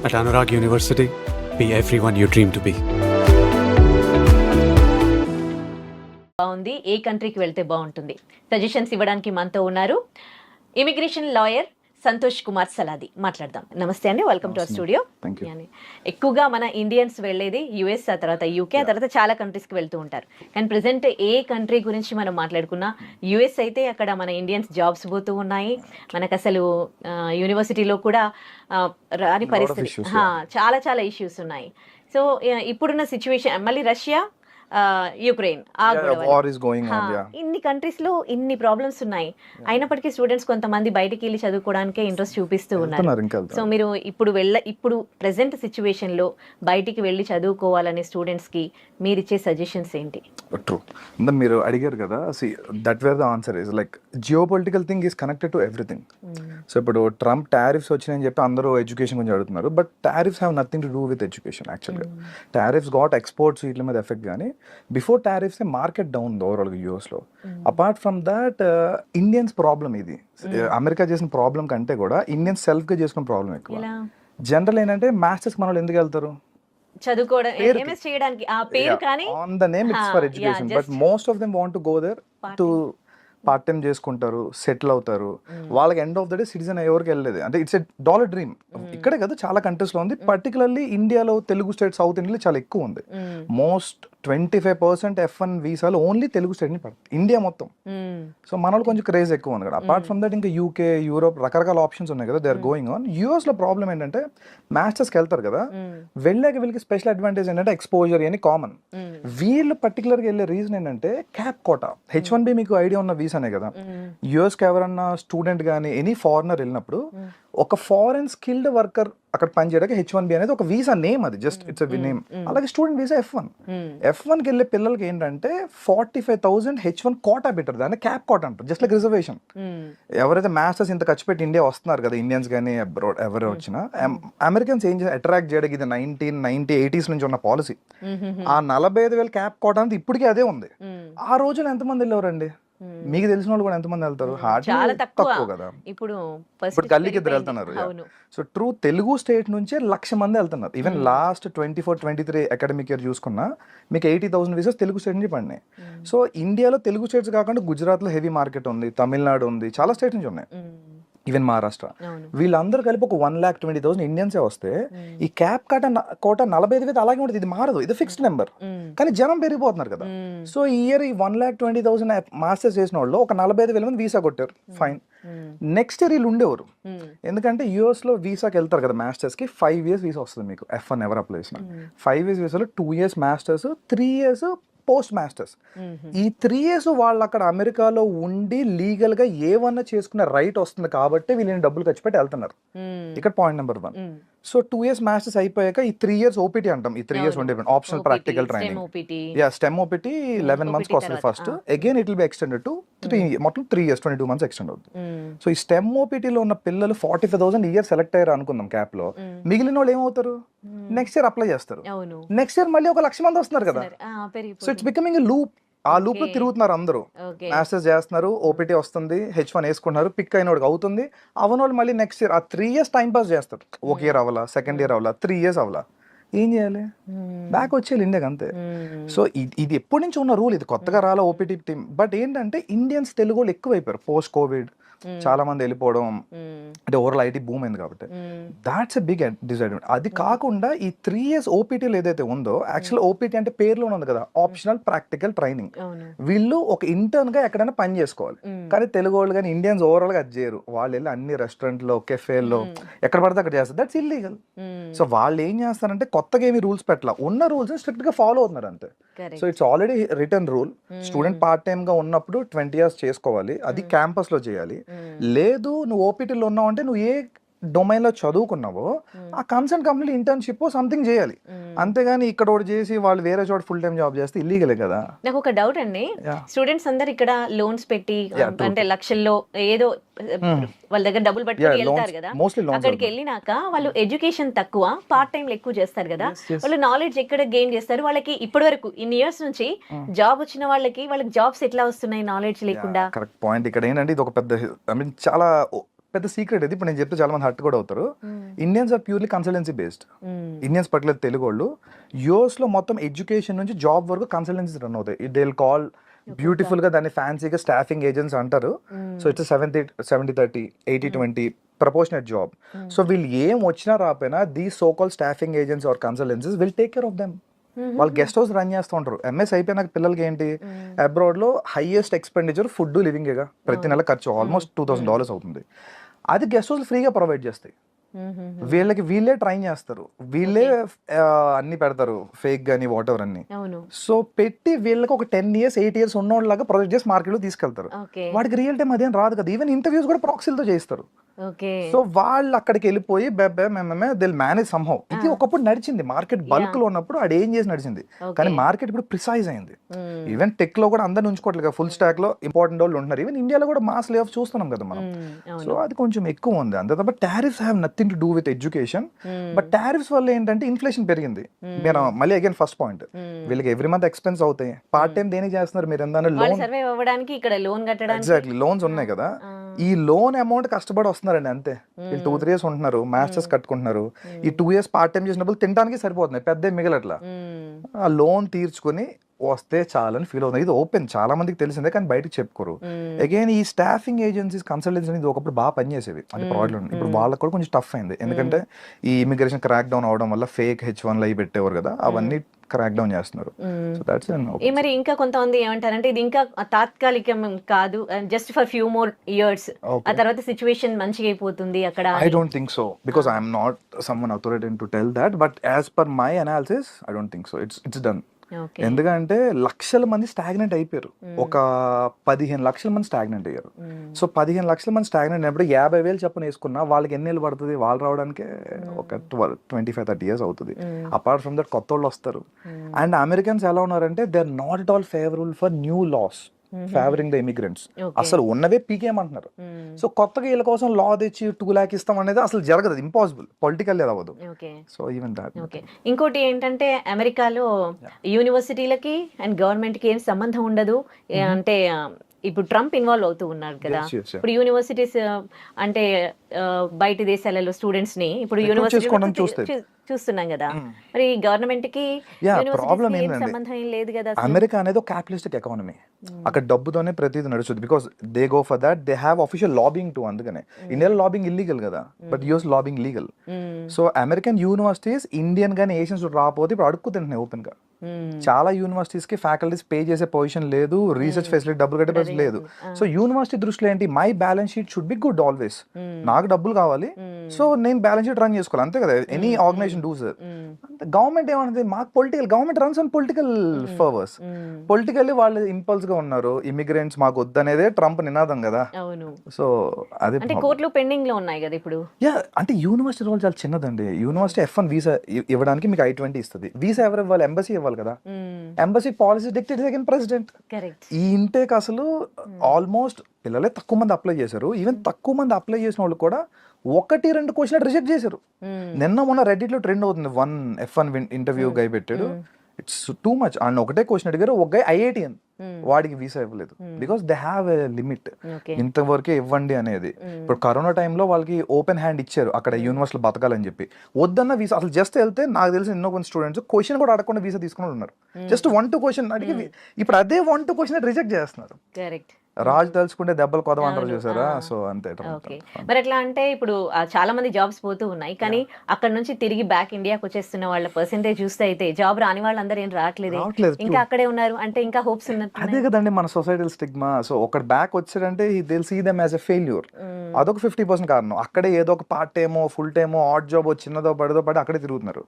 At Anurag University, be everyone you dream to be. బాగుంది, ఏ కంట్రీకి వెళ్తే బాగుంటుంది, సజెషన్స్ ఇవ్వడానికి మనతో ఉన్నారు ఇమిగ్రేషన్ లాయర్ సంతోష్ కుమార్ సలాది. మాట్లాడదాం. నమస్తే అండి, వెల్కమ్ టు అవర్ స్టూడియో. ఎక్కువగా మన ఇండియన్స్ వెళ్ళేది యుఎస్, ఆ తర్వాత యూకే, ఆ తర్వాత చాలా కంట్రీస్కి వెళ్తూ ఉంటారు. కానీ ప్రెసెంట్ ఏ కంట్రీ గురించి మనం మాట్లాడుకున్నా యుఎస్ అయితే అక్కడ మన ఇండియన్స్ జాబ్స్ పోతూ ఉన్నాయి. మనకు అసలు యూనివర్సిటీలో కూడా రాని పరిస్థితి, చాలా చాలా ఇష్యూస్ ఉన్నాయి. సో ఇప్పుడున్న సిచ్యువేషన్, మళ్ళీ రష్యా, యుక్రెయిన్, ఇన్ని కంట్రీస్ లో ఇన్ని ప్రాబ్లమ్స్ ఉన్నాయి. అయినప్పటికీ స్టూడెంట్స్ కొంతమంది బయటికి వెళ్ళి చదువుకోవడానికే ఇంట్రెస్ట్ చూపిస్తూ ఉన్నారు. సో మీరు ఇప్పుడు ప్రెసెంట్ సిచ్యువేషన్ లో బయటికి వెళ్ళి చదువుకోవాలనే స్టూడెంట్స్ కి మీరు ఇచ్చే సజెషన్స్ ఏంటి? ట్రూ, మీరు అడిగారు కదా, that wear the answer is like geo political thing is connected to everything. So ఇప్పుడు ట్రంప్ టారిఫ్స్ వచ్చినాయని చెప్పి అందరూ ఎడ్యుకేషన్ గురించి అడుగుతున్నారు, but tariffs have nothing to do with education. యాక్చువల్గా టారిఫ్స్ గాట్ ఎక్స్పోర్ట్స్ వీటి మీద ఎఫెక్ట్, కానీ బిఫోర్ టారిఫ్స్ మార్కెట్ డౌన్ ఓవరాల్గా యూఎస్లో. Apart from that Indians problem ఇది, అమెరికా చేసిన ప్రాబ్లం కంటే కూడా ఇండియన్స్ సెల్ఫ్గా చేసుకున్న ప్రాబ్లం ఎక్కువ. జనరల్ ఏంటంటే మాస్టర్స్ మన వాళ్ళు ఎందుకు వెళ్తారు? చదువుకోవడం, ఎంఎస్ చేయడానికి, ఆ పేరు కానీ on the name it's for education, but most of them want to go there to part time చేసుకుంటారు, సెటిల్ అవుతారు. వాళ్ళకి end of the day citizen ఎవరికి వెళ్ళలేదు. అంటే ఇట్స్ ఎ డాలర్ డ్రీమ్. ఇక్కడే కదా చాలా కంట్రీస్ లో ఉంది, పర్టికులర్లీ ఇండియాలో తెలుగు స్టేట్, సౌత్ ఇండియాలో చాలా ఎక్కువ ఉంది. మోస్ట్ 25% F1 వీసాలు ఓన్లీ తెలుగు స్టేట్ ని పడతాయి ఇండియా మొత్తం. సో మనలో కొంచెం క్రేజ్ ఎక్కువ ఉంది కదా. అపార్ట్ ఫ్రమ్ దట్ ఇంకా యూకే, యూరోప్ రకరకాల ఆప్షన్స్ ఉన్నాయి కదా, they are going on. US లో ప్రాబ్లం ఏంటంటే మాస్టర్స్కి వెళ్తారు కదా, వెళ్ళాక వీళ్ళకి స్పెషల్ అడ్వాంటేజ్ ఏంటంటే ఎక్స్పోజర్ అని కామన్. వీళ్ళు పర్టికులర్గా వెళ్ళే రీజన్ ఏంటంటే క్యాప్ కోటా. H1B మీకు ఐడియా ఉన్న వీసానే కదా. యూఎస్కి ఎవరన్నా స్టూడెంట్ కానీ ఎనీ ఫారినర్ వెళ్ళినప్పుడు ఒక ఫారెన్ స్కిల్డ్ వర్కర్ అక్కడ పనిచేయడానికి H1B అనేది ఒక వీసా నేమ్, అది జస్ట్ ఇట్స్ నేమ్. అలాగే స్టూడెంట్ వీసా F1కి వెళ్ళే పిల్లలకి ఏంటంటే 45,000 H1 కోటా పెట్టారు, దాన్ని క్యాప్ కోటా అంటారు, జస్ట్ లైక్ రిజర్వేషన్. ఎవరైతే మాస్టర్స్ ఇంత ఖర్చు పెట్టి ఇండియా వస్తున్నారు కదా, ఇండియన్స్ కానీ అబ్రాడ్ ఎవరు వచ్చినా, అమెరికన్స్ ఏం చేసి అట్రాక్ట్ చేయడానికి ఇది 1980s నుంచి ఉన్న పాలసీ. ఆ 45,000 క్యాప్ కోటా అంటే ఇప్పటికీ అదే ఉంది. ఆ రోజున ఎంతమంది వెళ్ళేవారండి? మీకు తెలిసిన వాళ్ళు కూడా ఎంతమంది వెళ్తారు? చాలా తక్కువ కదా. ఇప్పుడు గల్లీకి ఇద్దరు వెళ్తున్నారు. సో ట్రూ, తెలుగు స్టేట్ నుంచే 1,00,000 మంది వెళ్తున్నారు. ఈవెన్ లాస్ట్ 24-23 అకాడమిక్ ఇయర్ చూసుకున్నా మీకు 80,000 వీసాస్ తెలుగు స్టేట్ నుంచి పడినాయి. సో ఇండియాలో తెలుగు స్టేట్స్ కాకుండా గుజరాత్ లో హెవీ మార్కెట్ ఉంది, తమిళనాడు ఉంది, చాలా స్టేట్ నుంచి ఉన్నాయి, ఈవెన్ మహారాష్ట్ర. వీళ్ళందరూ కలిపి ఒక 1,20,000 ఇండియన్సే వస్తే ఈ క్యాప్ కోట 45,000 అలాగే ఉంటుంది. ఇది మారదు, ఇది ఫిక్స్డ్ నెంబర్. కానీ జనం పెరిగిపోతున్నారు కదా. సో ఈ ఇయర్ ఈ 1,20,000 మాస్టర్స్ చేసిన వాళ్ళు ఒక 45,000 మంది వీసా కొట్టారు, ఫైన్. నెక్స్ట్ ఇయర్ వీళ్ళు ఉండేవారు, ఎందుకంటే యూఎస్ లో వీసాకి వెళ్తారు కదా మాస్టర్స్ కి. 5 years వీసా వస్తుంది మీకు, F1 ఎవరు అప్లై చేసిన. 5 years వీసాలో 2 years masters, 3 years post masters. ఈ 3 years వాళ్ళు అక్కడ అమెరికాలో ఉండి లీగల్ గా ఏమన్నా చేసుకునే రైట్ వస్తుంది కాబట్టి వీళ్ళని డబ్బులు ఖర్చు పెట్టి వెళ్తున్నారు. ఇక్కడ point number 1. So 2 years masters అయిపోయాక ఈ 3 years ఓపీటీ అంటాం. ఈ 3 years ఉండే optional practical training, stem OPT 11 months వస్తుంది first. Again it will be extended to 3 మొత్తం 3 years 22 months ఎక్స్టెండ్ అవుతుంది. సో ఈ స్టెమ్ ఓపీటీలో ఉన్న పిల్లలు 45,000 ఇయర్ సెలెక్ట్ అయ్యారు అనుకుందాం క్యాప్ లో. మిగిలిన వాళ్ళు ఏమవుతారు? నెక్స్ట్ ఇయర్ అప్లై చేస్తారు. నెక్స్ట్ ఇయర్ మళ్ళీ ఒక 1,00,000 మంది వస్తున్నారు కదా. So it's becoming a loop. ఆ లూప్ లో తిరుగుతున్నారు అందరూ. మాస్టర్స్ చేస్తున్నారు, ఓపీటీ వస్తుంది, H1 వేసుకుంటున్నారు, పిక్ అయిన వాడికి అవుతుంది. అవనోళ్ళు మళ్ళీ నెక్స్ట్ ఇయర్ ఆ 3 years టైం పాస్ చేస్తారు. ఒక ఇయర్ అవ్వాలా, సెకండ్ ఇయర్ అవ్వాలా, 3 years అవ్వాలా, ఏం చేయాలి? బ్యాక్ వచ్చేయాలి ఇండియాకి, అంతే. సో ఇది ఎప్పటి నుంచి ఉన్న రూల్, ఇది కొత్తగా రాలా ఓపీటీ టీమ్. బట్ ఏంటంటే ఇండియన్స్ తెలుగు వాళ్ళు ఎక్కువ అయిపోయారు పోస్ట్ కోవిడ్. చాలా మంది వెళ్ళిపోవడం, అంటే ఓవరాల్ ఐటీ బూమ్ అయింది కాబట్టి దాట్స్ ఎ బిగ్ డిసడ్వాంటేజ్. అది కాకుండా ఈ 3 years ఓపీటీలు ఏదైతే ఉందో, యాక్చువల్ ఓపీటీ అంటే పేరులోనే ఉంది కదా, ఆప్షనల్ ప్రాక్టికల్ ట్రైనింగ్. వీళ్ళు ఒక ఇంటర్న్ గా ఎక్కడైనా పని చేసుకోవాలి. కానీ తెలుగు వాళ్ళు కానీ ఇండియన్స్ ఓవరాల్ గా అది చేయరు. వాళ్ళు వెళ్ళి అన్ని రెస్టారెంట్ లో, కెఫేల్లో ఎక్కడ పడితే అక్కడ చేస్తారు. That's illegal. సో వాళ్ళు ఏం చేస్తారంటే కొత్తగా ఏమి రూల్స్ పెట్టాల, ఉన్న రూల్స్ స్ట్రిక్ట్ గా ఫాలో అవుతున్నారు అంతే. So it's already return rule. Student part time గా ఉన్నప్పుడు 20 years చేసుకోవాలి, అది క్యాంపస్ లో చేయాలి. లేదు నువ్వు ఓపీటీలో ఉన్నావు అంటే నువ్వు ఏ డొమైన్ లో చదువుకున్నావో ఆ కన్సర్న్ కంపెనీ ఇంటర్న్షిప్ సంథింగ్ చేయాలి. అంతేగాని ఇక్కడ ఒకటి చేసి వాళ్ళు వేరే చోట ఫుల్ టైం జాబ్ చేస్తే ఇల్లీగలే కదా. నాకు ఒక డౌట్ అండి, స్టూడెంట్స్ అందరు ఇక్కడ లోన్స్ పెట్టి అంటే లక్షల్లో ఏదో వాళ్ళ దగ్గర డబ్బులు పట్టుకుని వెళ్తారు కదా, అక్కడికి వెళ్ళినాక వాళ్ళు ఎడ్యుకేషన్ తక్కువ, పార్ట్ టైం ఎక్కువ చేస్తారు కదా, వాళ్ళు నాలెడ్జ్ ఎక్కడ గెయిన్ చేస్తారు? వాళ్ళకి ఇప్పటి వరకు ఇన్ని ఇయర్స్ నుంచి జాబ్ వచ్చిన వాళ్ళకి జాబ్స్ ఎట్లా వస్తున్నాయి నాలెడ్జ్ లేకుండా? Correct point. ఇక్కడ ఏంటంటే ఇది ఒక పెద్ద, ఐ మీన్ చాలా పెద్ద సీక్రెట్ ఇది. ఇప్పుడు నేను చెప్తే చాలా మంది హర్ట్ కూడా అవుతారు. Indians are purely consultancy based. Indians particular Telugu వాళ్ళు యూఎస్ లో మొత్తం ఎడ్యుకేషన్ నుంచి జాబ్ వరకు కన్సల్టెన్సీ రన్ అవుతాయి. దే విల్ కాల్ బ్యూటిఫుల్ గా దాన్ని ఫ్యాన్సీగా స్టాఫింగ్ ఏజెంట్స్ అంటారు. So it's 70-30, 80-20 proportionate job. So వీళ్ళు ఏం వచ్చినా రాపోయినా the so called staffing agents are consultancies will take care of them. వాళ్ళు గెస్ట్ హౌస్ రన్ చేస్తూ ఉంటారు. ఎంఎస్ అయిపోయిన పిల్లలకి ఏంటి, అబ్రాడ్ లో హైయెస్ట్ ఎక్స్పెండిచర్ ఫుడ్ లివింగ్ గా ప్రతి నెల ఖర్చు ఆల్మోస్ట్ $2,000 అవుతుంది. అది గెస్ట్ హౌస్ ఫ్రీగా ప్రొవైడ్ చేస్తాయి. వీళ్ళకి వీళ్ళే ట్రైన్ చేస్తారు, వీళ్ళే అన్ని పెడతారు, ఫేక్ గానీ వాట్ ఎవర్ అన్ని. సో పెట్టి వీళ్ళకి ఒక 10 years 8 years ఉన్నోళ్ళలాగా ప్రొజెక్ట్ చేసి మార్కెట్ లో తీసుకెళ్తారు. వాడికి రియల్ టైం అదేం రాదు కదా. ఈవెన్ ఇంటర్వ్యూస్ కూడా ప్రాక్సీలతో చేస్తారు. సో వాళ్ళు అక్కడికి వెళ్ళిపోయి దిల్ మేనేజ్ సమ్హౌ. ఇది ఒకప్పుడు నడిచింది, మార్కెట్ బల్క్ లో ఉన్నప్పుడు అది ఏం చేసి నడిచింది. కానీ మార్కెట్ ఇప్పుడు ప్రిసైజ్ అయింది. ఈవెన్ టెక్ లో కూడా అందరిని ఉంచుకోవట్లేదు, ఫుల్ స్టాక్ లో ఇంపార్టెంట్ వాళ్ళు ఉంటున్నారు. ఈవెన్ ఇండియాలో కూడా మాస్ లే ఆఫ్ చూస్తున్నాం కదా మనం. సో అది కొంచెం ఎక్కువ ఉంది అంతే తప్ప tariffs have nothing to do with education. But tariffs వల్ల ఏంటంటే ఇన్ఫ్లేషన్ పెరిగింది. మీరు మళ్ళీ అగైన్ ఫస్ట్ పాయింట్, వీళ్ళకి ఎవ్రీ మంత్ ఎక్స్పెన్స్ అవుతాయి. పార్ట్ టైం దేనికి చేస్తున్నారు మీరు? లోన్ ఎగ్జాక్ట్లీ లోన్స్ ఉన్నాయి కదా. ఈ లోన్ అమౌంట్ కష్టపడి వస్తున్నారండి అంతే. వీళ్ళు 2-3 years ఉంటున్నారు, మాస్టర్స్ కట్టుకుంటున్నారు. ఈ 2 years పార్ట్ టైం చేసినప్పుడు తినడానికి సరిపోతున్నాయి, పెద్ద మిగలట్లా. ఆ లోన్ తీర్చుకుని వస్తే చాలని ఫీల్ అవుతుంది. ఇది ఓపెన్ చాలా మందికి తెలిసిందే కానీ బయటకు చెప్పుకోరు. అగైన్ ఈ స్టాఫింగ్ ఏజెన్సీస్ కన్సల్టెన్సీ అనేది ఒకప్పుడు బాగా పనిచేసేవి, అది ప్రాబ్లం. ఇప్పుడు వాళ్ళకి కూడా కొంచెం టఫ్ అయింది, ఎందుకంటే ఈ ఇమిగ్రేషన్ క్రాక్ డౌన్ అవడం వల్ల ఫేక్ H1 అవి పెట్టేవారు కదా, అవన్నీ క్రాక్ డౌన్ చేస్తున్నారు. సో దట్స్ మరి ఇంకా కొంతమంది ఏమంటారంటే ఇది ఇంకా తాత్కాలికం కాదు, just for few more years, ఆ తర్వాత సిచువేషన్ మంచిగా అయిపోతుంది అక్కడ. I don't think so because I am not someone authoritative to tell that, but as per my analysis I don't think so. It's done. ఎందుకంటే లక్షల మంది స్టాగ్నెంట్ అయిపోయారు, ఒక 15 లక్షల మంది స్టాగ్నెంట్ అయ్యారు. సో 15 లక్షల మంది స్టాగ్నెంట్ అయినప్పుడు 50,000 చెప్పని వేసుకున్నా వాళ్ళకి ఎన్ని ఏళ్ళు పడుతుంది? వాళ్ళు రావడానికి ఒక 25-30 years అవుతుంది. అపార్ట్ ఫ్రమ్ దట్ కొత్త వాళ్ళు వస్తారు. అండ్ అమెరికన్స్ ఎలా ఉన్నారంటే they are not at all favourable for new laws favouring the immigrants. అసలు ఉన్నవే పీకేమంటున్నారు. సో కొత్తగా వీళ్ళ కోసం లా తెచ్చి 2 lakhs ఇస్తాం అనేది అసలు జరగదు, ఇంపాసిబుల్, పొలిటికల్ అవ్వదు. So even that. ఇంకోటి ఏంటంటే అమెరికాలో యూనివర్సిటీలకి అండ్ గవర్నమెంట్ కి ఏం సంబంధం ఉండదు. అంటే ఇప్పుడు ట్రంప్ ఇన్వాల్వ్ అవుతూ ఉన్నారు కదా. ఇప్పుడు యూనివర్సిటీస్ అంటే బయట దేశాలలో స్టూడెంట్స్ ని ఇప్పుడు యూనివర్సిటీ చూస్తున్నాం కదా. మరి గవర్నమెంట్ కి ప్రాబ్లం సంబంధం ఏం లేదు కదా. అమెరికా అనేది ఒక క్యాపిటలిస్టిక్ ఎకానమీ, అక్కడ డబ్బుతోనే ప్రతిదీ నడుస్తుంది. Because they go for that, they have official lobbying to. అందుకనే ఇండియాలో లాబింగ్ ఇల్లీగల్ కదా, but US lobbying legal. So American universities Indian గానీ ఏషియన్స్ రాకపోతే ఇప్పుడు అడుక్కు తింటున్నాయి ఓపెన్ గా. చాలా యూనివర్సిటీస్ కి ఫ్యాకల్టీస్ పే చేసే పొజిషన్ లేదు, రీసెర్చ్ ఫెసిలిటీ డబ్బులు కట్టే పరిస్థితి లేదు. సో యూనివర్సిటీ దృష్టిలో ఏంటి, my balance sheet should be good always. నాకు డబ్బులు కావాలి, సో నేను బ్యాలెన్స్ షీట్ రన్ చేసుకోవాలి, అంతే కదా ఎనీ ఆర్గనైజేషన్ డూస్. గవర్నమెంట్ ఏమన్నది, మాకు political government runs on political favours. Politically వాళ్ళు ఇంపల్స్ గా ఉన్నారు, ఇమిగ్రెంట్స్ మాకు వద్దనేదే ట్రంప్ నినాదం కదా. సో అదే కోర్టులో పెండింగ్ లో ఉన్నాయి కదా ఇప్పుడు. అంటే యూనివర్సిటీ రోల్ చాలా చిన్నదండి. యూనివర్సిటీ F1 వీసా ఇవ్వడానికి మీకు I-20 ఇస్తుంది. వీసా ఎవరు ఇవ్వాలి? ఎంబసీ ఇవ్వాలి కదా. Embassy policy dictate second president. ఈ ఇంటేక్ అసలు ఆల్మోస్ట్ పిల్లలే తక్కువ మంది అప్లై చేశారు. ఈవెన్ తక్కువ మంది అప్లై చేసిన వాళ్ళు కూడా 1-2 క్వశ్చన్ రిజెక్ట్ చేశారు. నిన్న మొన్న రెడ్డిట్ లో ట్రెండ్ అవుతుంది, 1 F1 ఇంటర్వ్యూ గై పెట్టాడు, ఇట్స్ టూ మచ్. అండ్ ఒకటే క్వశ్చన్ అడిగారు, ఒక గై IITian, వాడికి వీసా ఇవ్వలేదు. Because they have a limit, ఇంతవరకే ఇవ్వండి అనేది. ఇప్పుడు కరోనా టైంలో వాళ్ళకి ఓపెన్ హ్యాండ్ ఇచ్చారు అక్కడ యూనివర్సిటీలో బతకాలని చెప్పి. వద్దన్న వీసా అసలు జస్ట్ వెళ్తే, నాకు తెలిసి ఎన్నో కొంత స్టూడెంట్స్ క్వశ్చన్ కూడా అడగకుండా వీసా తీసుకుని ఉన్నారు. జస్ట్ 1-2 క్వశ్చన్ అడిగి ఇప్పుడు అదే 1-2 క్వశ్చన్ రిజెక్ట్ చేస్తున్నారు. రాజు తలుచుకుంటే దెబ్బలు కొదవ అంటారు చూసారా. సో అంతే. మరి ఎట్లా అంటే ఇప్పుడు చాలా మంది జాబ్స్ పోతూ ఉన్నాయి, కానీ అక్కడ నుంచి తిరిగి బ్యాక్ ఇండియాకి వచ్చేస్తున్న వాళ్ళ పర్సెంటేజ్ చూస్తే అయితే జాబ్ రాని వాళ్ళందరూ ఏం రావట్లేదు, ఇంకా అక్కడే ఉన్నారు. అంటే ఇంకా హోప్స్ ఉన్నట్టు. అదే కదండి మన సొసైటల్ స్టిగ్మా. సో ఒకటి బ్యాక్ వచ్చాడంటే they will see them as a failure. అదొక 50% కారణం. అక్కడే ఏదో ఒక పార్ట్ టైమో ఫుల్ టైమో ఆడ్ జాబ్ చిన్నదో పడదో పడి అక్కడే తిరుగుతున్నారు.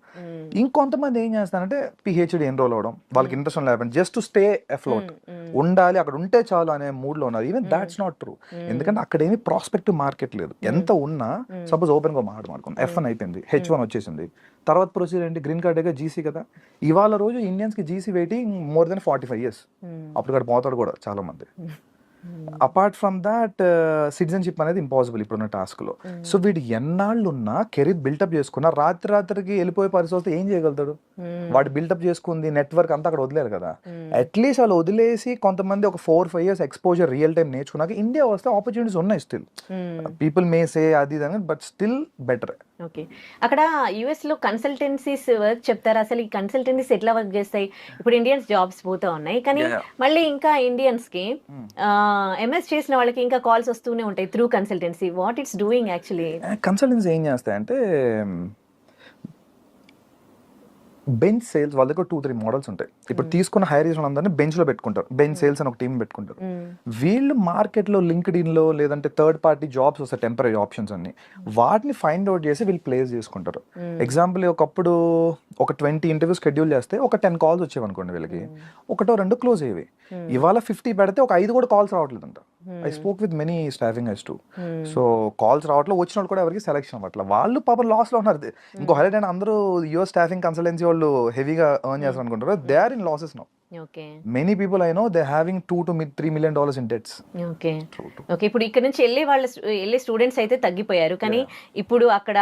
ఇంకొంతమంది ఏం చేస్తారంటే PhD ఎన్రోల్ అవడం, వాళ్ళకి ఇంట్రెస్ట్ లేకపోతే జస్ట్ టు స్టే అఫ్లోట్, ఉండాలి అక్కడ ఉంటే చాలు అనే మూడ్ లో ఉన్నారు. Even that's not true. ఎందుకంటే అక్కడ ఏమి ప్రాస్పెక్టివ్ మార్కెట్ లేదు. ఎంత ఉన్నా సపోజ్ ఓపెన్ గా మాట్లాడుకుందాం, F1 అయిపోయింది, H1 వచ్చేసింది, తర్వాత ప్రొసీజర్ ఏంటి, గ్రీన్ కార్డ్ GC కదా. ఇవాళ రోజు ఇండియన్స్ కి GC waiting more than 45 years. అప్పుడు ఇక్కడ పోతాడు కూడా చాలా మంది. అపార్ట్ ఫ్రమ్ దాట్ సిటిజన్షిప్ అనేది ఇంపాసిబుల్ ఇప్పుడున్న టాస్క్లో. సో వీడు ఎన్నాళ్ళు ఉన్నా కెరీర్ బిల్టప్ చేసుకున్నా రాత్రికి వెళ్ళిపోయే పరిస్థితి వస్తే ఏం చేయగలుగుతాడు? వాడు బిల్టప్ చేసుకుంది నెట్వర్క్ అంతా అక్కడ వదిలేరు కదా. అట్లీస్ట్ వాళ్ళు వదిలేసి కొంతమంది ఒక 4-5 years ఎక్స్పోజర్ రియల్ టైం నేర్చుకున్నాక ఇండియా వస్తే ఆపర్చునిటీస్ ఉన్నాయి స్టిల్. పీపుల్ మే సే అది బట్ స్టిల్ బెటర్. ఓకే, అక్కడ యుఎస్ లో కన్సల్టెన్సీస్ వర్క్ చెప్తారు. అసలు ఈ కన్సల్టెన్సీస్ ఎట్లా వర్క్ చేస్తాయి? ఇప్పుడు ఇండియన్స్ జాబ్స్ పోతా ఉన్నాయి, కానీ మళ్ళీ ఇంకా ఇండియన్స్ కి ఎంఎస్ చేసిన వాళ్ళకి ఇంకా కాల్స్ వస్తూనే ఉంటాయి through consultancy. What it's doing actually? Consultancy ఏం చేస్తాయంటే బెంచ్ సేల్స్ వాళ్ళ దగ్గర 2-3 మోడల్స్ ఉంటాయి. ఇప్పుడు తీసుకున్న హైర్ చేసిన అందరినీ బెంచ్ లో పెట్టుకుంటారు, బెంచ్ సేల్స్ అని ఒక టీం పెట్టుకుంటారు. వీళ్ళు మార్కెట్ లో లింక్డ్ ఇన్ లో లేదంటే థర్డ్ పార్టీ జాబ్స్ వస్తాయి, టెంపరీ ఆప్షన్స్ అన్ని, వాటిని ఫైండ్ అవుట్ చేసి వీళ్ళు ప్లేస్ చేసుకుంటారు. ఎగ్జాంపుల్ ఒకప్పుడు ఒక 20 ఇంటర్వ్యూ షెడ్యూల్ చేస్తే ఒక 10 calls వచ్చేవి అనుకోండి, వీళ్ళకి 1-2 క్లోజ్ అయ్యేవి. ఇవాళ 50 పెడితే ఒక 5 కూడా కాల్స్ రావట్లేదంట. I spoke with many staffing guys too. So calls రావట్లేదు, వచ్చిన వాళ్ళు కూడా ఎవరికి సెలెక్షన్ అవ్వట్లేదు. వాళ్ళు పాపం లాస్ లో ఉన్నారు. ఇంకో హైలైట్ అయినా అందరూ యుఎస్ స్టాఫింగ్ కన్సల్టెన్సీ వాళ్ళు హెవీగా ఎర్న్ చేస్తారు అనుకుంటారు. They are in losses now. Many people I know they having $2-3 million in debts. Okay, ఇప్పుడు ఇక్కడ నుంచి వెళ్ళే స్టూడెంట్స్ అయితే తగ్గిపోయారు, కానీ ఇప్పుడు అక్కడ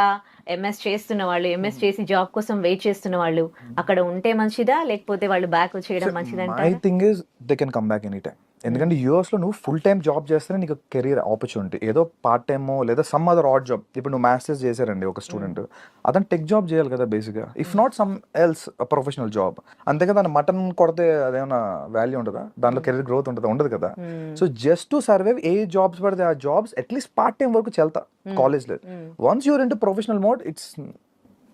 ఎంఎస్ చేస్తున్న వాళ్ళు, ఎంఎస్ చేసి జాబ్ కోసం వెయిట్ చేస్తున్న వాళ్ళు అక్కడ ఉంటే మంచిదా, లేకపోతే వాళ్ళు బ్యాక్ చేయడం మంచిదంటారా? My thing is they can come back any time. ఎందుకంటే యూఎస్లో నువ్వు ఫుల్ టైమ్ జాబ్ చేస్తేనే నీకు కెరీర్ ఆపర్చునిటీ. ఏదో పార్ట్ టైమో లేదా సమ్ అదర్ ఆడ్ జాబ్. ఇప్పుడు నువ్వు మాస్టర్స్ చేశారండి ఒక స్టూడెంట్, అతను టెక్ జాబ్ చేయాలి కదా బేసిక్గా, if not some else professional job. అంతే కదా, మటన్ కొడితే అదేమన్నా వాల్యూ ఉంటుందా? దాంట్లో కెరీర్ గ్రోత్ ఉంటుందా? ఉండదు కదా. So just to survive A jobs పడితే ఆ జాబ్స్ అట్లీస్ట్ పార్ట్ టైం వరకు చెల్తా కాలేజ్లో. Once you're in to professional mode it's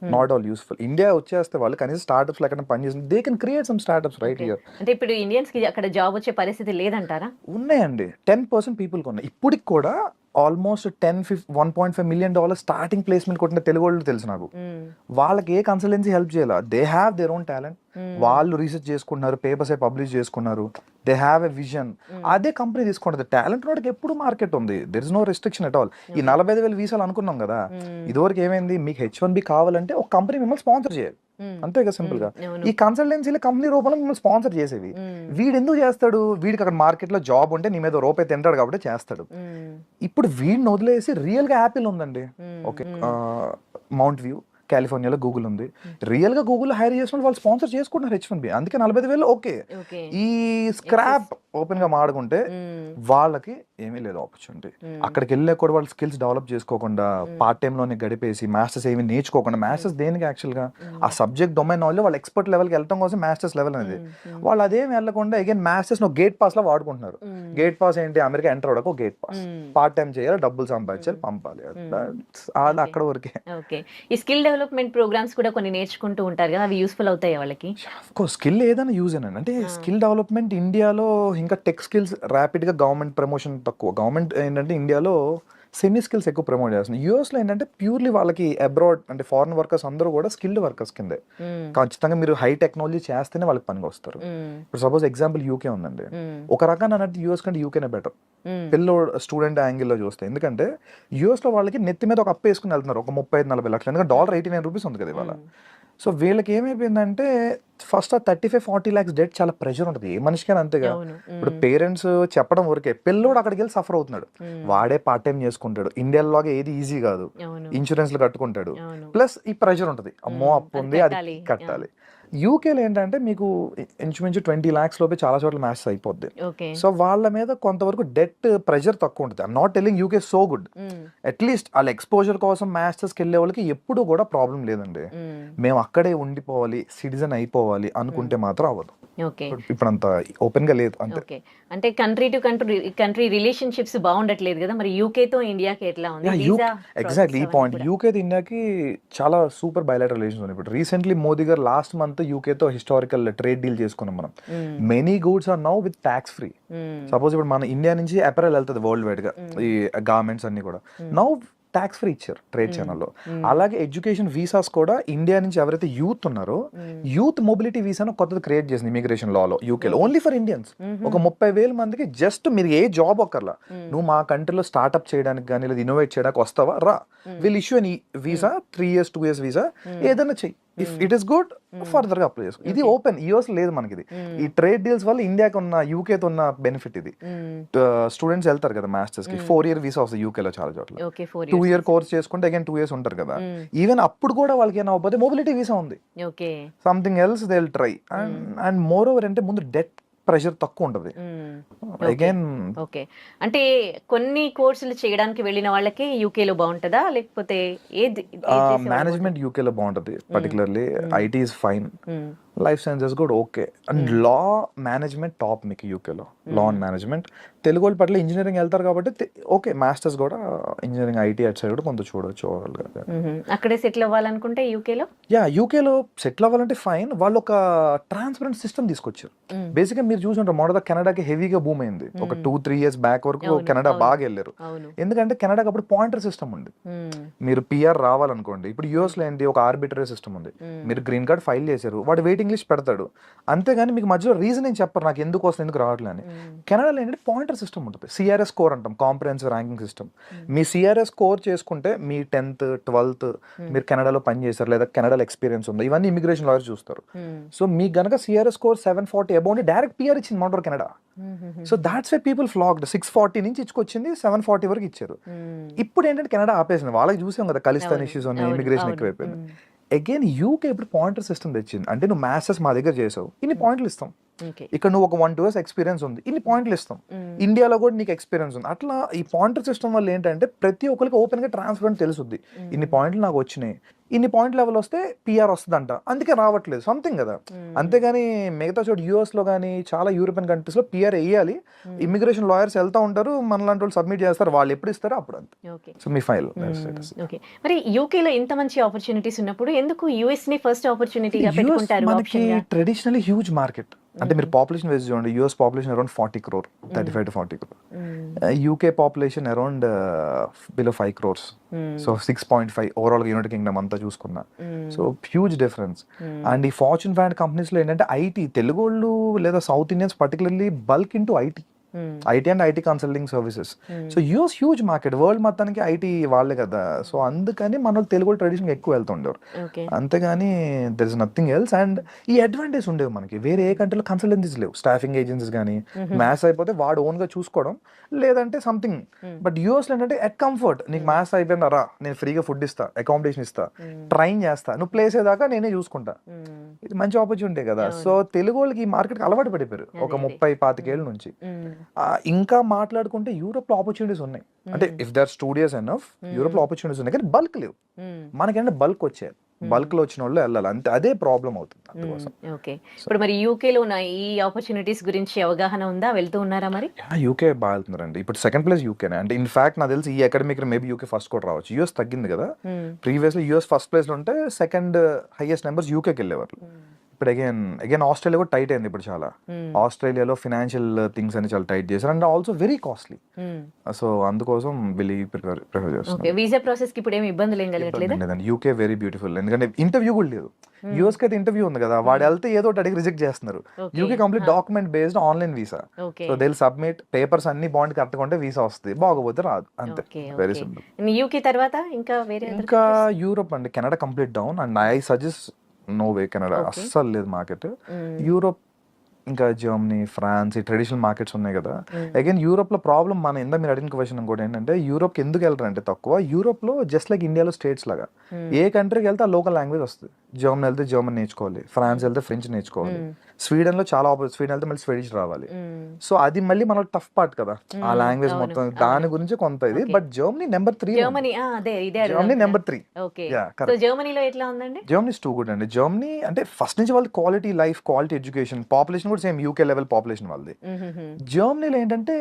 not all useful. India వచ్చేస్తే వాళ్ళు కనీసం స్టార్ట్అప్స్ ఎక్కడ పని చేసి they can create some startups right here. అంటే ఇప్పుడు ఇండియన్స్ కి అక్కడ జాబ్ వచ్చే పరిస్థితి లేదంటారా? ఉన్నాయండి, 10% పీపుల్కి ఉన్నాయి. ఇప్పటికి కూడా ఆల్మోస్ట్ 1.5 million స్టార్టింగ్ ప్లేస్మెంట్ కొట్టిన తెలుగు వాళ్ళు తెలుసు నాకు. వాళ్ళకి ఏ కన్సల్టెన్సీ హెల్ప్ చేయాల. They have their own talent. వాళ్ళు రీసెర్చ్ చేసుకుంటున్నారు, పేపర్స్ పబ్లిష్ చేసుకున్నారు, దే హ్యావ్ ఎ విజన్. అదే కంపెనీ తీసుకుంటుంది. టాలెంట్ వాడికి ఎప్పుడు మార్కెట్ ఉంది, there is no restriction at all. ఈ 45,000 వీసాలు అనుకున్నాం కదా, ఇదివరకు ఏమైంది, మీకు H1B కావాలంటే ఒక కంపెనీ మిమ్మల్ని స్పాన్సర్ చేయాలి, అంతే కదా సింపుల్ గా. ఈ కన్సల్టెన్సీలు కంపెనీ రూపంలో మిమ్మల్ని స్పాన్సర్ చేసేవి. వీడు ఎందుకు చేస్తాడు? వీడికి అక్కడ మార్కెట్ లో జాబ్ ఉంటే నీ మీద రూపాయి తింటాడు కాబట్టి చేస్తాడు. ఇప్పుడు వీడిని వదిలేసి రియల్ గా యాపిల్ ఉందండి, ఓకే, మౌంట్ వ్యూ కాలిఫోర్నియాలో గూగుల్ ఉంది. రియల్ గా గూగుల్ హైర్ చేసిన వాళ్ళు స్పాన్సర్ చేసుకుంటున్నారు H1B. అందుకే 45,000. ఓకే, ఈ స్క్రాప్ ఓపెన్ గా మాడుకుంటే వాళ్ళకి ఏమీ లేదు ఆపర్చునిటీ. అక్కడికి వెళ్ళే కూడా వాళ్ళు స్కిల్స్ డెవలప్ చేసుకోకుండా పార్ట్ టైమ్ లోనే గడిపేసి మాస్టర్స్ ఏమి నేర్చుకోకుండా, మాస్టర్స్ దేనికి యాక్చువల్ గా ఆ సబ్జెక్ట్ డొమైన్ నాలెడ్జ్ వాళ్ళు ఎక్స్పర్ట్ లెవెల్కి వెళ్ళడం కోసం మాస్టర్స్ లెవెల్ అనేది. వాళ్ళు అదేమి వెళ్ళకుండా again masters no gate pass లో వాడుకుంటున్నారు. గేట్ పాస్ ఏంటి? అమెరికా ఎంటర్ అవడానికి ఒక గేట్ పాస్. పార్ట్ టైం చేయాలి, డబ్బులు సంపాదించాలి, పంపాలి, అది అక్కడ వరకే. ఈ స్కిల్ డెవలప్మెంట్ ప్రోగ్రామ్స్ కూడా కొన్ని నేర్చుకుంటూ ఉంటారు కదా, అవి యూస్ఫుల్ అవుతాయి వాళ్ళకి? స్కిల్ ఏదైనా యూజ్ అయినండి. అంటే స్కిల్ డెవలప్మెంట్ ఇండియాలో ఇంకా టెక్ స్కిల్స్ ర్యాపిడ్ గా గవర్నమెంట్ ప్రమోషన్ తక్కువ. గవర్నమెంట్ ఏంటంటే ఇండియాలో సెమీ స్కిల్స్ ఎక్కువ ప్రమోట్ చేస్తుంది. యూఎస్ లో ఏంటంటే ప్యూర్లీ వాళ్ళకి అబ్రాడ్ అంటే ఫారెన్ వర్కర్స్ అందరూ కూడా స్కిల్డ్ వర్కర్స్ కిందే. ఖచ్చితంగా మీరు హై టెక్నాలజీ చేస్తేనే వాళ్ళకి పనికి వస్తారు. ఇప్పుడు సపోజ్ ఎగ్జాంపుల్ యూకే ఉందండి, ఒక రకంగా అన్నట్టు యూఎస్ కంటే యూకేనే బెటర్ పిల్లలు స్టూడెంట్ యాంగిల్లో చూస్తే. ఎందుకంటే యూఎస్ లో వాళ్ళకి నెత్తి మీద ఒక అప్పు వేసుకుని వెళ్తున్నారు, ఒక 35-40 లక్షలు. ఎందుకంటే $89 ఉంది కదా ఇవాళ. సో వీళ్ళకి ఏమైపోయిందంటే ఫస్ట్ ఆ 35-40 lakhs డెట్ చాలా ప్రెషర్ ఉంటుంది ఏ మనిషికైనా, అంతేగా. ఇప్పుడు పేరెంట్స్ చెప్పడం వరకే, పిల్లోడు అక్కడికి వెళ్ళి సఫర్ అవుతున్నాడు. వాడే పార్ట్ టైం చేసుకుంటాడు. ఇండియాలోగా ఏది ఈజీ కాదు, ఇన్సూరెన్స్లు కట్టుకుంటాడు, ప్లస్ ఈ ప్రెషర్ ఉంటుంది, అమ్మో అప్పు ఉంది అది కట్టాలి. యూకేలో ఏంటంటే మీకు ఇంచుమించు 20 lakhs లోపే చాలా చోట్ల మ్యాచ్ అయిపోద్ది. సో వాళ్ళ మీద కొంతవరకు డెట్ ప్రెషర్ తక్కువ ఉంటుంది. I'm not telling UK so good, at least వాళ్ళ ఎక్స్పోజర్ కోసం మాస్టర్స్కి వెళ్ళే వాళ్ళకి ఎప్పుడు కూడా ప్రాబ్లం లేదండి. మేము అక్కడే ఉండిపోవాలి, సిటిజన్ అయిపోవాలి అనుకుంటే మాత్రం అవ్వదు. ఇప్పుడు అంత ఓపెన్ గా లేదు. అంతే, అంటే కంట్రీ టు కంట్రీ రిలేషన్షిప్స్ బాగుండట్లేదు కదా, మరి యూకే తో ఇండియాకి ఎట్లా ఉంది? ఎగ్జాక్ట్లీ ఈ పాయింట్. యూకే తో ఇండియాకి చాలా సూపర్ బయలాటరల్ రిలేషన్స్ ఉన్నాయి. ఇప్పుడు recently Modi garu last month UK తో హిస్టారికల్ ట్రేడ్ డీల్ చేసుకున్నాం మనం. Many goods are now with tax free. Suppose ఇప్పుడు మన ఇండియా నుంచి అపెరల్ వెళ్తుంది వరల్డ్ వైడ్ గా, ఈ గార్మెంట్స్ అన్ని కూడా నౌ ట్యాక్స్ ఫ్రీ ఇచ్చారు ట్రేడ్ ఛానల్లో. అలాగే ఎడ్యుకేషన్ వీసాస్ కూడా ఇండియా నుంచి ఎవరైతే యూత్ ఉన్నారో యూత్ మొబిలిటీ వీసాను కొత్తది క్రియేట్ చేసింది ఇమిగ్రేషన్ లాలో యూకేలో, ఓన్లీ ఫర్ ఇండియన్స్. ఒక 30,000 మందికి జస్ట్ మీరు ఏ జాబ్ ఒక్కర్లా, నువ్వు మా కంట్రీలో స్టార్ట్అప్ చేయడానికి కానీ లేదా ఇన్నోవేట్ చేయడానికి వస్తావా రా, వీళ్ళు ఇష్యూ అని వీసా 3 years 2 years వీసా ఏదైనా చెయ్యి, if it is good further గా అప్లై చేసుకో. ఇది ఓపెన్, యూఎస్ లేదు మనకి ఇది. ఈ ట్రేడ్ డీల్స్ వల్ల ఇండియాకి ఉన్న యూకేతో ఉన్న బెనిఫిట్ ఇది. స్టూడెంట్స్ వెళ్తారు కదా మాస్టర్స్ కి, 4 year వీసా వస్తుంది యూకే లో చాలా చోట్ల. 2 year కోర్స్ చేసుకుంటే అగైన్ 2 years ఉంటారు కదా. ఈవెన్ అప్పుడు కూడా వాళ్ళకి ఏమైనా అవ్వకపోతే మొబిలిటీ వీసా ఉంది, something else they will try. And more over అంటే ముందు డెట్ ప్రెషర్ తక్కువ ఉంటుంది. అగైన్ ఓకే, అంటే కొన్ని కోర్సులు చేయడానికి వెళ్ళిన వాళ్ళకి యూకే లో బాగుంటుందా, లేకపోతే ఏది మేనేజ్మెంట్ యూకే లో బాగుంటది. Particularly IT is fine, life sciences కూడా okay, and law management top మీకు యూకేలో. లా అండ్ మేనేజ్మెంట్ తెలుగు వాళ్ళ పట్ల ఇంజనీరింగ్ వెళ్తారు కాబట్టి ఓకే, మాస్టర్స్ కూడా ఇంజనీరింగ్ ఐటీ అట్ సైడ్ కూడా కొంత చూడొచ్చు. అక్కడే సెటిల్ అవ్వాలనుకుంటే యూకేలో, యూకేలో సెటిల్ అవ్వాలంటే ఫైన్. వాళ్ళు ఒక ట్రాన్స్పరెంట్ సిస్టమ్ తీసుకొచ్చారు. బేసిక్గా మీరు చూసుంటారు, మొదట కెనడాకి హెవీగా బూమ్ అయింది ఒక 2-3 years బ్యాక్ వరకు. కెనడా బాగా వెళ్ళారు, ఎందుకంటే కెనడాకి అప్పుడు పాయింటర్ సిస్టమ్ ఉంది. మీరు పిఆర్ రావాలనుకోండి, ఇప్పుడు యూఎస్ లో ఏంటి, ఒక ఆర్బిటరీ సిస్టమ్ ఉంది. మీరు గ్రీన్ కార్డ్ ఫైల్ చేశారు, వాడు వెయిటింగ్ లిస్ట్ పెడతాడు, అంతేగాని మీకు మధ్యలో రీజనింగ్ చెప్పరు నాకు ఎందుకు వస్తుంది ఎందుకు రావట్లేదు అని. కెనడాలో ఏంటంటే పాయింటర్ సిస్టమ్ ఉంటుంది, సిఆర్ఎస్ స్కోర్ అంటాం, కాంప్రహెన్సివ్ ర్యాంకింగ్ సిస్టమ్. మీ సిఆర్ఎస్ స్కోర్ చేసుకుంటే మీ 10th 12th మీరు కెనడాలో పని చేశారు లేదా కెనడాలో ఎక్స్పీరియన్స్ ఉందా, ఇవన్నీ ఇమిగ్రేషన్ లాయర్స్ చూస్తారు. సో మీకు గనక CRS score 740 above direct PR ఇచ్చింది మోటర్ Canada. So that's why people flocked. 640 నుంచి ఇచ్చుకొచ్చింది 740 వరకు ఇచ్చారు. ఇప్పుడు ఏంటంటే కెనడా ఆపేసింది, వాళ్ళకి చూసాం కదా ఖలిస్తాన్ ఇష్యూస్ ఉన్నాయి, ఇమిగ్రేషన్ ఎక్కువైపోయింది. అగైన్ యూకే ఇప్పుడు పాయింటర్ సిస్టమ్ తెచ్చింది. అంటే నువ్వు మాస్టర్స్ మా దగ్గర చేసావు, ఇన్ని పాయింట్లు ఇస్తాం. ఇక్కడ నువ్వు ఒక 1-2 years ఎక్స్పీరియన్స్ ఉంది, ఇన్ని పాయింట్లు ఇస్తాం. ఇండియాలో కూడా నీకు ఎక్స్పీరియన్స్ ఉంది. అట్లా ఈ పాయింటర్ సిస్టమ్ వల్ల ఏంటంటే ప్రతి ఒక్కరికి ఓపెన్ గా ట్రాన్స్పరెంట్ తెలుసుద్ది, ఇన్ని పాయింట్లు నాకు వచ్చినాయి, ఇన్ని పాయింట్ లెవెల్ వస్తే పిఆర్ వస్తుందంట, అందుకే రావట్లేదు సంథింగ్ కదా. అంతేగాని మిగతా చోటు యూఎస్ లో కానీ చాలా యూరోపియన్ కంట్రీస్ లో పిఆర్ వేయాలి, ఇమిగ్రేషన్ లాయర్స్ వెళ్తా ఉంటారు, మనలాంటి వాళ్ళు సబ్మిట్ చేస్తారు, వాళ్ళు ఎప్పుడు ఇస్తారో అప్పుడు అంతే. సో మీ ఫైల్. మరి యూకే లో ఇంత మంచి ఆపర్చునిటీస్ ఉన్నప్పుడు ఎందుకు యుఎస్ ని ఫస్ట్ ఆపర్చునిటీగా పెట్టుకుంటారు? మనకి ట్రెడిషనల్లీ హ్యూజ్ మార్కెట్. అంటే మీరు పాపులేషన్ వైజ్ చూడండి, US population around 40 crore, 35 to 40 crore. UK population around below 5 crores. So 6.5 overall United Kingdom అంతా చూసుకున్నా. So huge difference. అండ్ ఈ ఫార్చ్యూన్ 500 కంపెనీస్ లో ఏంటంటే ఐటీ, తెలుగు వాళ్ళు లేదా south Indians particularly bulk into IT and IT consulting services. So US huge market, world మొత్తానికి IT వాళ్ళే కదా. సో అందుకని మన తెలుగు ట్రెడిషన్ ఎక్కువ వెళ్తుండేవారు, అంతేగాని there is nothing else. And ఈ అడ్వాంటేజ్ ఉండేవి మనకి, వేరే ఏ కంట్రీలో కన్సల్టెన్సీస్ లేవు, స్టాఫింగ్ ఏజెన్సీస్ కానీ. మ్యాథ్స్ అయిపోతే వాడు ఓన్ గా చూసుకోవడం లేదంటే సంథింగ్. బట్ యూఎస్ లో ఏంటంటే ఎట్ కంఫర్ట్, నీకు మ్యాథ్స్ అయిపోయిందా, నేను ఫ్రీగా ఫుడ్ ఇస్తా, అకామిడేషన్ ఇస్తా, ట్రైన్ చేస్తా, నువ్వు ప్లేస్ అయ్యేదాకా నేనే చూసుకుంటా. ఇది మంచి ఆపర్చునిటీ కదా. సో తెలుగు వాళ్ళకి ఈ మార్కెట్ అలవాటు పడిపోయారు ఒక 30-25 ఏళ్ళ నుంచి. ఇంకా మాట్లాడుకుంటే యూరోప్ లో ఆపర్చునిటీస్ ఉన్నాయి, అంటే if there studios enough Europe లో ఆపర్చునిటీస్ ఉన్నాయి, కానీ బల్క్ లేవు. మనకేంటే బల్క్ వచ్చాయి, బల్క్ లో వచ్చిన వాళ్ళు వెళ్ళాలి, అంతే. అదే ప్రాబ్లం అవుతుంది అందుకోసం. ఓకే, ఇప్పుడు మరి యూకే లో ఉన్న ఈ ఆపర్చునిటీస్ గురించి అవగాహన ఉందా, వెళ్తూ ఉన్నారా మరి? యూకే బాగా వెళ్తున్నారండి. ఇప్పుడు సెకండ్ ప్లేస్ యూకేనే. అంటే ఇన్ఫాక్ట్ నాకు తెలిసి ఈ అకాడమిక్ మేబీ యూకే ఫస్ట్ కూడా రావచ్చు. యూఎస్ తగ్గింది కదా, ప్రీవియస్ లో యూఎస్ ఫస్ట్ ప్లేస్ లో ఉంటే సెకండ్ హైయెస్ట్ నెంబర్స్ యూకేకి వెళ్ళేవారు. ఇప్పుడు అగైన్ ఆస్ట్రేలియా కూడా టైట్ అయింది ఇప్పుడు చాలా. ఆస్ట్రేలియాలో ఫినాన్షియల్ థింగ్స్ అని చాలా టైట్ చేశారు, and also very costly. So అందుకోసం ప్రిఫర్ చేస్తాను. వీసా ప్రాసెస్ కి ఇప్పుడు ఏమి ఇబ్బందులు ఏం కలగట్లేదు. యూకే వెరీ బ్యూటిఫుల్, ఎందుకంటే ఇంటర్వ్యూ కూడా లేదు. యూఎస్ కి అయితే ఇంటర్వ్యూ ఉంది కదా, వాడు వెళ్తే ఏదో ఒకటి అడిగి రిజెక్ట్ చేస్తున్నారు. UK complete document based online visa. So they will submit papers అన్ని బాండ్ కరెక్ట్గా ఉంటే వీసా వస్తుంది, బాగోపోతే రాదు, అంతే. Very simple. యూకే తర్వాత ఇంకా యూరోప్ అండి, Canada complete down. And I suggest no way, Canada అస్సలు లేదు మార్కెట్. యూరోప్ ఇంకా జర్మనీ, ఫ్రాన్స్, ఈ ట్రెడిషనల్ మార్కెట్స్ ఉన్నాయి కదా. అగైన్ యూరోప్ లో ప్రాబ్లం, మన ఇందా మీరు అడిగిన క్వశ్చన్ కూడా ఏంటంటే, యూరోప్ కి ఎందుకు వెళ్ళరంటే తక్కువ. యూరోప్ లో జస్ట్ లైక్ ఇండియాలో స్టేట్స్ లాగా ఏ కంట్రీకి వెళ్తే ఆ లోకల్ లాంగ్వేజ్ వస్తుంది. జర్మనీ వెళ్తే జర్మన్ నేర్చుకోవాలి, ఫ్రాన్స్ వెళ్తే ఫ్రెంచ్ నేర్చుకోవాలి, స్వీడన్ లో చాలా స్వీడన్ వెళ్తే మళ్ళీ స్వీడిష్ రావాలి. సో అది మళ్ళీ మన టఫ్ పార్ట్ కదా, ఆ లాంగ్వేజ్ మొత్తం, దాని గురించి కొంత ఇది. But Germany number 3, Germany number 3. జర్మనీలో ఎట్లా ఉందండి? జర్మనీ ఇస్ టూ గుడ్ అండి. జర్మనీ అంటే ఫస్ట్ నుంచి వాళ్ళు quality life, quality education, population కూడా సేమ్ యూకే లెవెల్ పాపులేషన్ వాళ్ళది. జర్మనీలో ఏంటంటే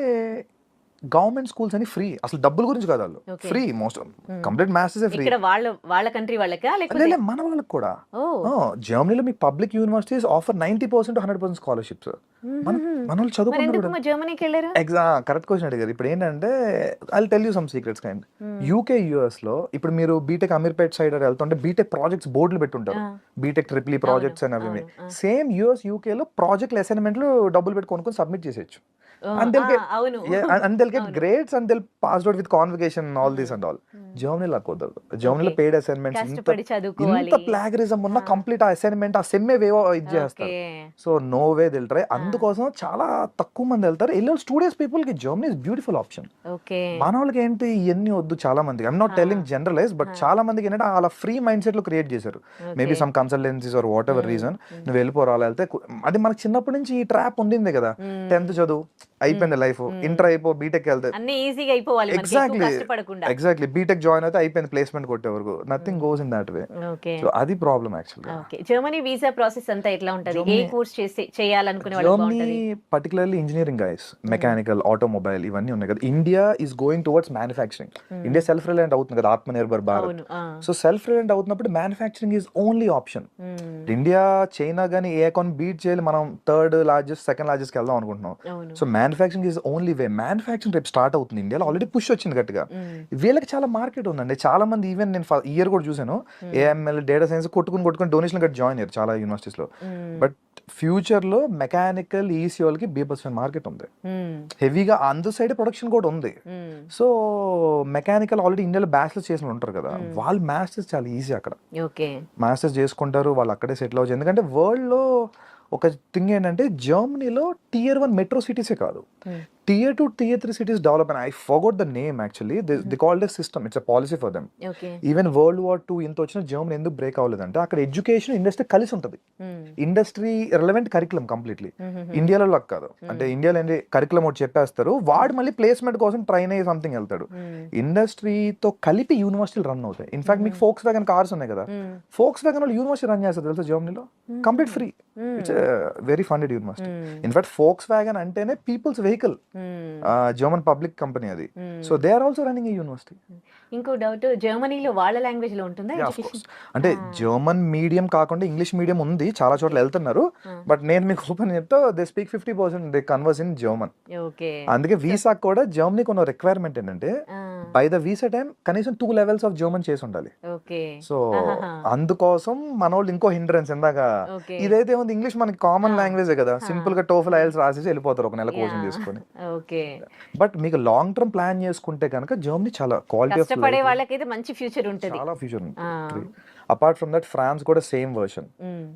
గవర్నమెంట్ స్కూల్స్ అని ఫ్రీ, అసలు డబ్బుల గురించి కాదు, వాళ్ళు free, most complete maths free. వాళ్ళ కంట్రీ వాళ్ళకా, మన వాళ్ళకి కూడా. జర్మనీలో మీకు public universities offer 90% to 100% scholarships. మన వాళ్ళు చదువుకున్నారు. ఎగ్జామ్ కరెక్ట్ క్వశ్చన్ అడిగారు. ఇప్పుడు ఏంటంటే I will tell you some secrets kind. UK US లో ఇప్పుడు మీరు బీటెక్ అమీర్పేట్ సైడ్ వెళ్తుంటే బీటెక్ ప్రాజెక్ట్స్ బోర్డులు పెట్టుంటారు, బీటెక్ ట్రిపుల్ ప్రాజెక్ట్స్ అని అవి. సేమ్ యూఎస్ యూకే లో ప్రాజెక్ట్ అసైన్మెంట్లు డబ్బులు పెట్టి కొనుక్కొని సబ్మిట్ చేసేయచ్చు. and they'll get అవును and they'll get grades and they'll pass out with convocation and all this and all. Germany లా కుదరదు. జర్మనీలో పెయిడ్ అసైన్మెంట్స్ కష్టపడి చదువుకోవాలి. ఇంత ప్లాగరిజం ఉన్న కంప్లీట్ ఆ అసైన్మెంట్ ఆ సెమ్మే వేవో ఇది చేస్తారు. So no way they'll try. అందుకోసం చాలా తక్కువ మంది వెళ్తారు. వెళ్ళే స్టూడెంట్స్ పీపుల్ కి Germany is beautiful option. Okay మన వాళ్ళకి ఏంటి ఇవన్నీ వద్దు చాలా మందికి. I'm not telling generalize, but చాలా మందికి ఏంటంటే అలా ఫ్రీ మైండ్ సెట్ లో క్రియేట్ చేశారు. Maybe some consultancies or whatever reason నువ్వు వెళ్ళిపోరాలి వెళ్తే అది మనకి చిన్నప్పటి నుంచి ఈ ట్రాప్ ఉండింది కదా. 10th చదువు అయిపోయింది లైఫ్, ఇంటర్ అయిపో బీటెక్ వెళ్తే అన్ని ఈజీగా అయిపోవాలి మనకి, ఎక్కువ కష్టపడకుండా. ఎగ్జాక్ట్లీ బీటెక్ జాయిన్ అయితే అయిపోయింది, ప్లేస్మెంట్ కొట్టే వరకు nothing goes in that way. Okay so అది problem actually. Okay Germany visa process అంతా ఎట్లా ఉంటది? ఏ కోర్స్ చేయాలనుకునే వాళ్ళకి జర్మనీ బాగుంటది? Particularly engineering guys, mechanical, automobile ఇవన్నీ ఉన్నాయి కదా. India is going towards manufacturing. India self reliant అవుతుంది కదా, ఆత్మనిర్భర్ భారత్. అవును సో సెల్ఫ్ రిలయంట్ అవుతున్నప్పుడు manufacturing is only option. India China గానీ ఏ అకౌంట్ బీట్ చేయాలి, మనం థర్డ్ లార్జెస్ట్ సెకండ్ లార్జెస్ట్ కి వెళ్దాం అనుకుంటున్నాం. అవును so manufacturing is only way. Manufacturing రేపు స్టార్ట్ అవుతుంది ఇండియాలో, ఆల్రెడీ పుష్ వచ్చింది గట్టిగా. వీళ్ళకి చాలా మార్కెట్ ఉందండి. చాలా మంది ఈవెన్ నేను ఇయర్ కూడా చూసాను, ఏఎంఎల్ డేటా సైన్స్ కొట్టుకుని డొనేషన్ కట్టి జాయిన్ అయ్యారు చాలా యూనివర్సిటీస్ లో. బట్ ఫ్యూచర్ లో మెకానికల్ ఈసీ వాళ్ళకి బీభత్సమైన మార్కెట్ ఉంది, హెవీగా అందు సైడ్ ప్రొడక్షన్ కూడా ఉంది. సో మెకానికల్ ఆల్రెడీ ఇండియాలో బ్యాచిలర్స్ చేసిన ఉంటారు కదా, వాళ్ళు మాస్టర్స్ చాలా ఈజీ అక్కడ. ఓకే మాస్టర్స్ చేసుకుంటారు, వాళ్ళు అక్కడే సెటిల్ అవ్వచ్చు. ఎందుకంటే వరల్డ్ లో ఒక థింగ్ ఏంటంటే జర్మనీలో Tier 1 మెట్రో సిటీసే కాదు, Tier 2 Tier 3 cities develop, and I forgot the name actually. They called a system. It's a policy for them. Okay even world war 2 ఇంత వచ్చిన జర్మనీ ఎందుకు బ్రేక్ అవ్వలేదంటే అక్కడ ఎడ్యుకేషన్ ఇండస్ట్రీ కలిసి ఉంటుంది. Industry relevant curriculum completely. ఇండియాలో లాగా కాదు. అంటే ఇండియాలో ఏంటి కరికులం ఒకటి చెప్పేస్తారు, వాడు మళ్ళీ ప్లేస్మెంట్ కోసం ట్రైన్ అయ్యి సంథింగ్ వెళ్తాడు. ఇండస్ట్రీతో కలిపి యూనివర్సిటీలు రన్ అవుతాయి. ఇన్ఫాక్ట్ మీకు ఫోక్స్ వ్యాగన్ కార్స్ ఉన్నాయి కదా, ఫోక్స్ వ్యాగన్ వాళ్ళు యూనివర్సిటీ రన్ చేస్తారు తెలుసా జర్మనీలో, complete free. It's very funded university. In fact Volkswagen అంటేనే people's vehicle, German public company అది. So they are also running a university. ఇంకో డౌట్, జర్మనీలో వాళ్ళ లాంగ్వేజ్ లో ఉంటుందా ఎడ్యుకేషన్? అంటే జర్మన్ మీడియం కాకుండా ఇంగ్లీష్ మీడియం ఉంది, చాలా చోట్ల వెళ్తున్నారు. బట్ నేను మీకు ఓపెన్ చెప్తా, they speak 50% they converse in German. Okay అందుకే వీసా కూడా జర్మనీకి ఉన్న రిక్వైర్మెంట్ ఏంటంటే బై ద వీసా టైం కనీసం 2 levels ఆఫ్ జర్మన్ చేసి ఉండాలి. ఓకే సో అందుకోసం మన వాళ్ళు ఇంకో హిండ్రెన్స్ ఇందాక ఇదైతే ఉంది, ఇంగ్లీష్ మనకి కామన్ లాంగ్వేజ్ కదా, సింపుల్ గా టోఫెల్ ఐఎల్స్ రాసేసి వెళ్ళిపోతారు ఒక నెల కోచింగ్ తీసుకొని. ఓకే బట్ మీకు లాంగ్ టర్మ్ ప్లాన్ చేసుకుంటే కనుక జర్మనీ చాలా క్వాలిటీ ఆఫ్ కష్టపడే వాళ్ళకైతే మంచి ఫ్యూచర్ ఉంటుంది. చాలా ఫ్యూచర్ ఉంటుంది. అపార్ట్ ఫ్రమ్ దట్ ఫ్రాన్స్ కూడా సేమ్ వర్షన్.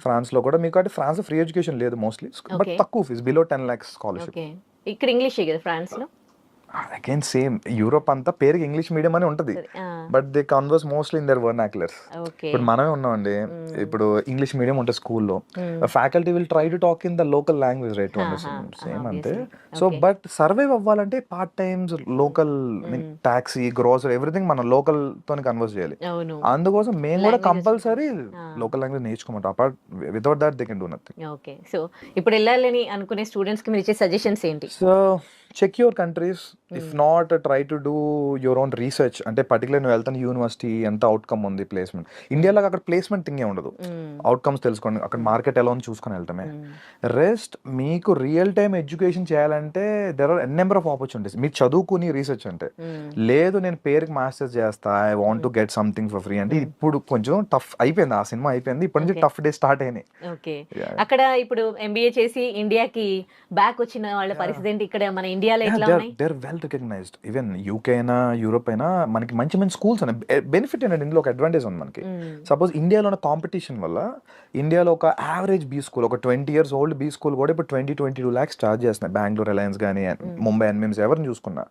ఫ్రాన్స్ లో కూడా మీకు అంటే ఫ్రాన్స్ ఫ్రీ ఎడ్యుకేషన్ లేదు మోస్ట్లీ, బట్ తక్కువ fees, below 10 lakhs scholarship. Okay ఇక్కడ ఇంగ్లీషే కదా ఫ్రాన్స్ లో? అగైన్ సేమ్, యూరోప్ అంతా పేరుకి ఇంగ్లీష్ మీడియం అని ఉంటది, but they converse mostly in their vernaculars. ఇప్పుడు మనమే ఉన్నామండి, ఇప్పుడు ఇంగ్లీష్ మీడియం ఉంటుంది స్కూల్లో, faculty will try to talk in the local language, right to understand, same అంతే. సో బట్ సర్వైవ్ అవ్వాలంటే part times, local taxi, grocery, everything మనం local తోని కన్వర్స్ చేయాలి. అందుకోసం మేము కూడా కంపల్సరీ లోకల్ లాంగ్వేజ్ నేర్చుకోమంటాం. Apart without that they can do nothing. Okay so ఇప్పుడు వెళ్ళాలని అనుకునే స్టూడెంట్స్ కి మీరు ఇచ్చే సజెషన్స్ ఏంటి? So check your countries, if not try to do your own research. అంటే పర్టికులర్ నువ్వు వెళ్తాను యూనివర్సిటీ ఎంత అవుట్కమ్ ఉంది, ప్లేస్మెంట్. ఇండియాలో అక్కడ ప్లేస్మెంట్ థింగే ఉండదు, అవుట్కమ్స్ తెలుసుకోండి, అక్కడ మార్కెట్ ఎలా ఉంది చూసుకొని వెళ్తామే. రెస్ట్ మీకు రియల్ టైమ్ ఎడ్యుకేషన్ చేయాలంటే there are number of opportunities. మీరు చదువుకుని రీసెర్చ్ అంటే లేదు, నేను పేరుకి మాస్టర్స్ చేస్తా, I want to get something for free అంటే ఇప్పుడు కొంచెం టఫ్ అయిపోయింది. ఆ సినిమా అయిపోయింది, ఇప్పటి నుంచి టఫ్ డే స్టార్ట్ అయినాయి. ఓకే అక్కడ ఇప్పుడు ఎంబీఏ చేసి ఇండియాకి బ్యాక్ వచ్చిన వాళ్ళ పరిస్థితి ఏంటి? ఇక్కడ మన ఇండియాలో ఎట్లా ఉన్నాయి? They are well recognised. Even UK అయినా యూరోప్ అయినా మనకి మంచి మంచి స్కూల్స్ ఉన్నాయి. బెనిఫిట్ ఏంటంటే ఇందులో ఒక అడ్వాంటేజ్ ఉంది మనకి. సపోజ్ ఇండియాలో ఉన్న కాంపిటీషన్ వల్ల ఇండియాలో ఒక యావరేజ్ బీ స్కూల్, ఒక 20 years old బీ స్కూల్ కూడా ఇప్పుడు 20-22 lakhs చార్జ్ చేస్తున్నాయి. బెంగళూరు రిలయన్స్ కానీ, ముంబై ఎన్ఎంఎంస్ ఎవరిని చూసుకున్నా.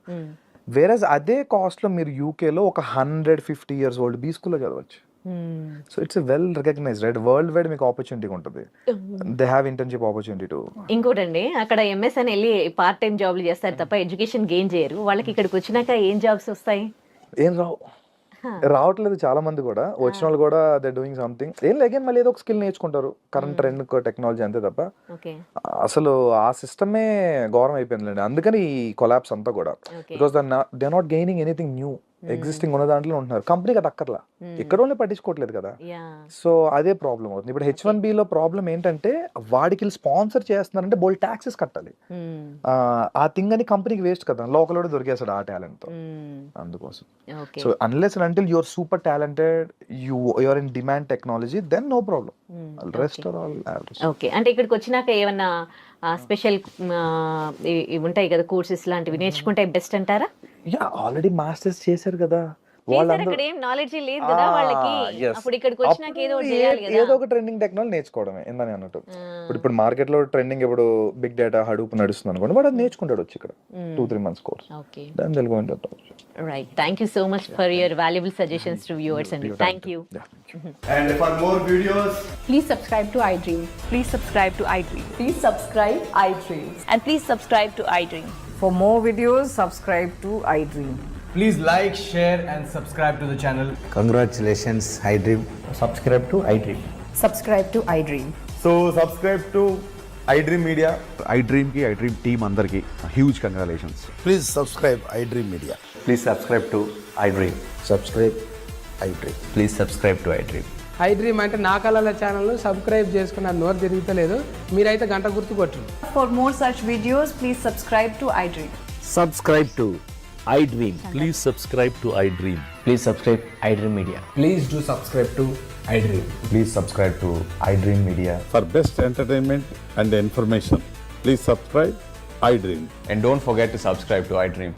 వేరేజ్ అదే కాస్ట్ లో మీరు యూకేలో ఒక 150 years old బీ స్కూల్లో చదవచ్చు. So it's well recognised, right? World wide మీకు ఆపర్చునిటీ ఉంటుంది. They have internship opportunity too. ఇంకోటండి, అక్కడ ఎంఎస్ అని వెళ్ళి పార్ట్ టైం జాబ్లు చేస్తారు తప్ప ఎడ్యుకేషన్ గెయిన్ చేయరు. వాళ్ళకి ఇక్కడికి వచ్చినాక ఏం జాబ్స్ వస్తాయి? ఏం రావట్లేదు. చాలా మంది కూడా వచ్చిన వాళ్ళు కూడా దే డూయింగ్ సంథింగ్. ఏం లేక మళ్ళీ ఏదో ఒక స్కిల్ నేర్చుకుంటారు, కరెంట్ ట్రెండ్ టెక్నాలజీ అంతే తప్ప అసలు ఆ సిస్టమే ఘోరం అయిపోయిందండి. అందుకని ఈ కొలాప్స్ అంతా కూడా, because they not gaining anything new. Existing ఉన్న దాంట్లో ఉంటున్నారు, కంపెనీకి అది అక్కర్లా, ఇక్కడ వాళ్ళే పట్టించుకోవట్లేదు కదా. యా సో అదే ప్రాబ్లం అవుతుంది. ఇప్పుడు H1B లో ప్రాబ్లం ఏంటంటే వాడికి స్పాన్సర్ చేస్తున్నారంటే బోల్ ట్యాక్సెస్ కట్టాలి. ఆ థింగ్ అని కంపెనీకి వేస్ట్ కదా, లోకల్ దొరికేస్తాడు ఆ టాలెంట్ తో. అందుకోసం okay so unless and until you're super talented, you're in demand technology, then no problem. Rest are all average. Okay అంటే ఇక్కడికి వచ్చినాక ఏమన్నా స్పెషల్ ఉంటాయి కదా కోర్సెస్ లాంటివి నేర్చుకుంటే బెస్ట్ అంటారా? యా ఆల్రెడీ మాస్టర్స్ చేశారు కదా చేశారు, వాళ్ళందరూ. అక్కడ ఏం నాలెడ్జ్ లేదు కదా వాళ్ళకి. yes. అప్పుడు ఇక్కడికి వచ్చినాక ఏదో ఒకటి చేయాలి కదా. ఏదో ఒక ట్రెండింగ్ టెక్నాలజీ నేర్చుకోవడమే ఏందని అన్నట్టు. ఇప్పుడు మార్కెట్ లో ట్రెండింగ్ ఇప్పుడు బిగ్ డేటా హడూప్ నడుస్తుంది అనుకోండి, వాడు అది నేర్చుకుంటాడు వచ్చి ఇక్కడ 2-3 months కోర్స్. ఓకే దాని తెలుగు అంటే right. Thank you so much for your valuable suggestions to viewers అండి. Thank you. And for more videos, Please subscribe to iDream. Please subscribe to iDream. Please subscribe iDream. And please subscribe to iDream. For more videos, subscribe to iDream. please like, share, and subscribe to the channel. Congratulations, iDream. Subscribe to iDream. Subscribe to iDream. So subscribe to iDream Media. iDream team andarki huge congratulations. Please subscribe iDream Media. Please subscribe to iDream. Subscribe iDream. Please subscribe to iDream. iDream అంటే నా కళల channel subscribe చేసుకున్న నోరు తిరుగుతలేదు, మీరైతే గంట గుర్తు కొట్టండి. For more such videos, please subscribe to iDream. Subscribe to iDream. Please subscribe to iDream. Please subscribe iDream Media. Please do subscribe to iDream. Please subscribe to iDream Media. For best entertainment and information, please subscribe iDream. And don't forget to subscribe to iDream.